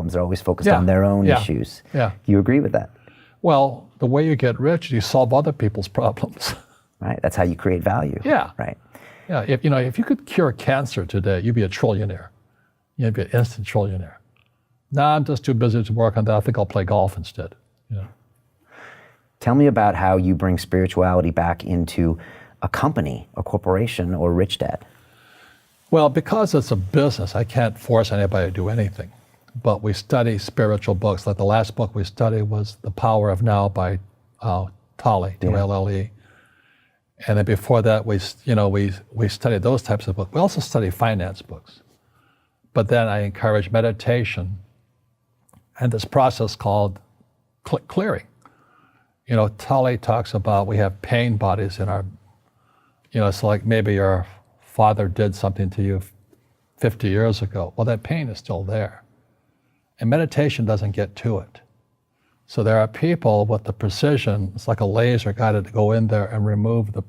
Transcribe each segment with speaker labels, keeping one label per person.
Speaker 1: problems. They're always focused on their own issues.
Speaker 2: Yeah.
Speaker 1: Do you agree with that?
Speaker 2: Well, the way you get rich is you solve other people's problems.
Speaker 1: Right. That's how you create value.
Speaker 2: Yeah.
Speaker 1: Right.
Speaker 2: Yeah. If you could cure cancer today, you'd be a trillionaire. You'd be an instant trillionaire. No, I'm just too busy to work on that. I think I'll play golf instead.
Speaker 1: Tell me about how you bring spirituality back into a company, a corporation, or Rich Dad.
Speaker 2: Well, because it's a business, I can't force anybody to do anything. But we study spiritual books. Like the last book we studied was The Power of Now by Tolle, T-O-L-L-E. And then before that, we studied those types of books. We also study finance books. But then I encourage meditation and this process called clearing. Tolle talks about we have pain bodies in our, it's like maybe your father did something to you 50 years ago. Well, that pain is still there. And meditation doesn't get to it. So there are people with the precision, it's like a laser guided to go in there and remove the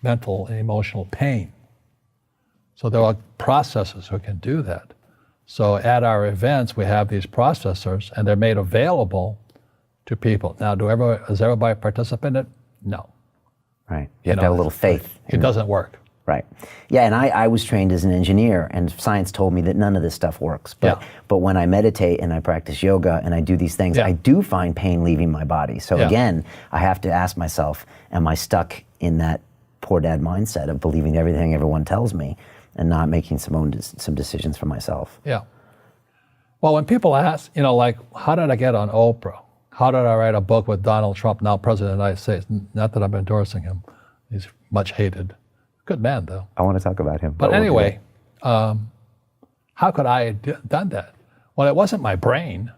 Speaker 2: mental and emotional pain. So there are processors who can do that. So at our events, we have these processors and they're made available to people. Now, does everybody participate in it? No.
Speaker 1: Right. You have to have a little faith.
Speaker 2: It doesn't work.
Speaker 1: Right. Yeah, and I was trained as an engineer, and science told me that none of this stuff works. But when I meditate and I practice yoga and I do these things, I do find pain leaving my body. So again, I have to ask myself, am I stuck in that poor dad mindset of believing everything everyone tells me and not making some decisions for myself?
Speaker 2: Yeah. Well, when people ask, like, how did I get on Oprah? How did I write a book with Donald Trump, now President of the United States? Not that I'm endorsing him. He's much hated. Good man, though.
Speaker 1: I want to talk about him.
Speaker 2: But anyway, how could I have done that? Well, it wasn't my brain.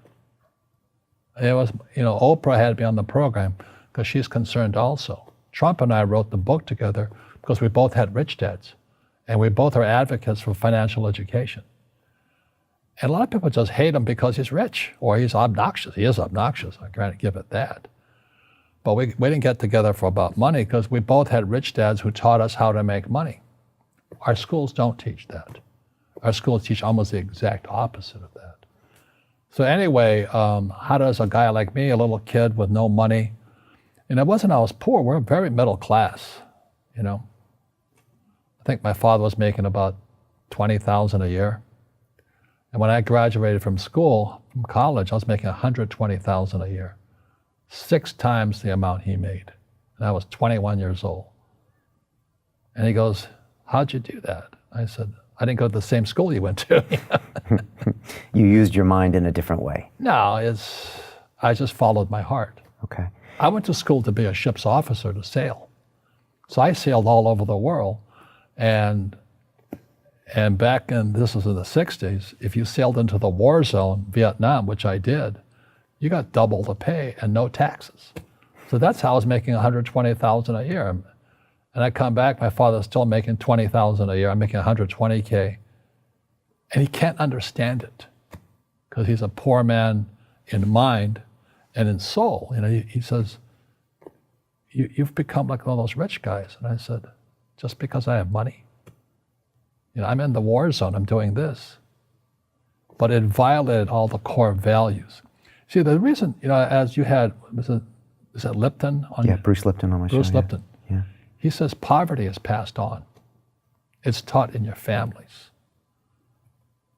Speaker 2: It was, Oprah had me on the program because she's concerned also. Trump and I wrote the book together because we both had rich dads. And we both are advocates for financial education. And a lot of people just hate him because he's rich or he's obnoxious. He is obnoxious, I can't give it that. But we didn't get together for about money because we both had rich dads who taught us how to make money. Our schools don't teach that. Our schools teach almost the exact opposite of that. So anyway, how does a guy like me, a little kid with no money, and it wasn't I was poor, we're very middle class, I think my father was making about $20,000 a year. And when I graduated from school, from college, I was making $120,000 a year. 6 times the amount he made. And I was 21 years old. And he goes, how'd you do that? I said, I didn't go to the same school you went to.
Speaker 1: You used your mind in a different way.
Speaker 2: No, I just followed my heart.
Speaker 1: Okay.
Speaker 2: I went to school to be a ship's officer to sail. So I sailed all over the world. And back this was in the 60s, if you sailed into the war zone, Vietnam, which I did, you got double the pay and no taxes. So that's how I was making $120,000 a year. And I come back, my father's still making $20,000 a year. I'm making $120K. And he can't understand it because he's a poor man in mind and in soul. He says, you've become like one of those rich guys. And I said, just because I have money? I'm in the war zone, I'm doing this. But it violated all the core values. See, the reason, as you had, is that Lipton?
Speaker 1: Bruce Lipton on my show.
Speaker 2: Bruce Lipton.
Speaker 1: Yeah.
Speaker 2: He says poverty is passed on. It's taught in your families.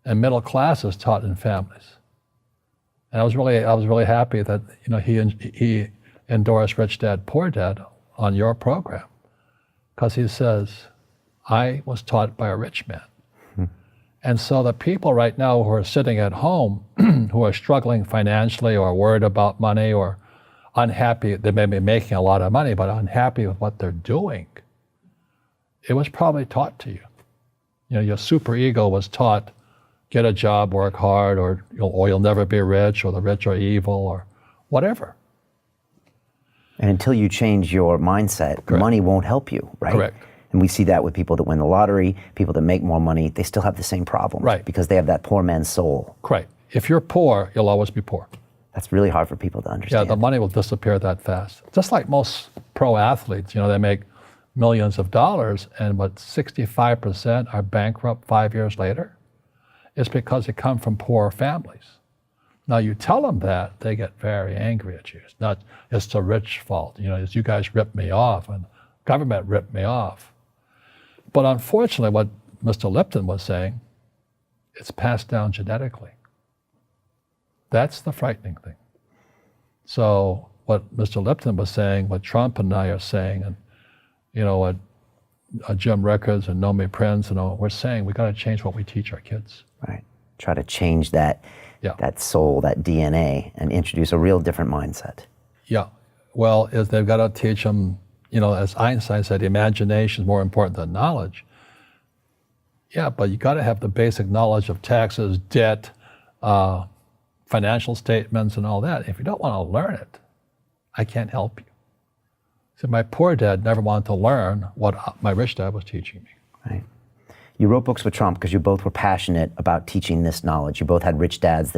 Speaker 2: And middle class is taught in families. And I was really happy that, he endorsed Rich Dad, Poor Dad on your program. Because he says, I was taught by a rich man. And so the people right now who are sitting at home, who are struggling financially or worried about money or unhappy, they may be making a lot of money, but unhappy with what they're doing, it was probably taught to you. Your superego was taught, get a job, work hard, or you'll never be rich, or the rich are evil, or whatever.
Speaker 1: And until you change your mindset, money won't help you, right?
Speaker 2: Correct.
Speaker 1: And we see that with people that win the lottery, people that make more money, they still have the same problems.
Speaker 2: Right.
Speaker 1: Because they have that poor man's soul.
Speaker 2: Right. If you're poor, you'll always be poor.
Speaker 1: That's really hard for people to understand.
Speaker 2: Yeah, the money will disappear that fast. Just like most pro athletes, they make millions of dollars, and 65% are bankrupt 5 years later. It's because they come from poor families. Now you tell them that, they get very angry at you. It's the rich fault. It's you guys ripped me off and government ripped me off. But unfortunately, what Mr. Lipton was saying, it's passed down genetically. That's the frightening thing. So what Mr. Lipton was saying, what Trump and I are saying, and what Jim Rickards and Nomi Prinz and we're saying, we got to change what we teach our kids.
Speaker 1: Right. Try to change that soul, that DNA, and introduce a real different mindset.
Speaker 2: Yeah. Well, they've got to teach them, as Einstein said, imagination is more important than knowledge. Yeah, but you got to have the basic knowledge of taxes, debt, financial statements, and all that. If you don't want to learn it, I can't help you. So my poor dad never wanted to learn what my rich dad was teaching me.
Speaker 1: Right. You wrote books with Trump because you both were passionate about teaching this knowledge. You both had rich dads